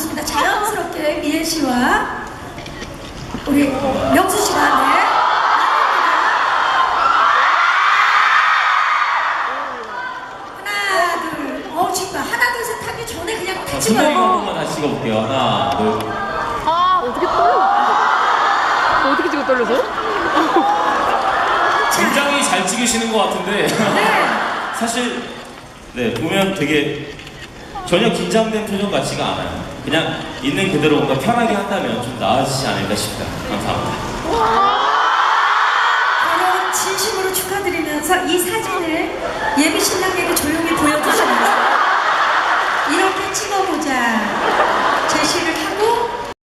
좋습니다. 자연스럽게 미애 씨와 우리 명수 씨가 네. 하나 둘, 지금 하나 둘 셋 하기 전에 그냥 같이 한 가요. 번만 다시 찍어볼게요. 하나, 둘. 아, 어떻게 떨려? 어떻게 찍어 떨려서? 굉장히 잘 찍으시는 것 같은데 네. 사실 네 보면 되게 전혀 긴장된 표정 같지가 않아요. 그냥 있는 그대로 뭔가 편하게 한다면 좀 나아지지 않을까 싶다. 감사합니다. 바로 진심으로 축하드리면서 이 사진을 예비 신랑에게 조용히 보여주시면서 이렇게 찍어보자.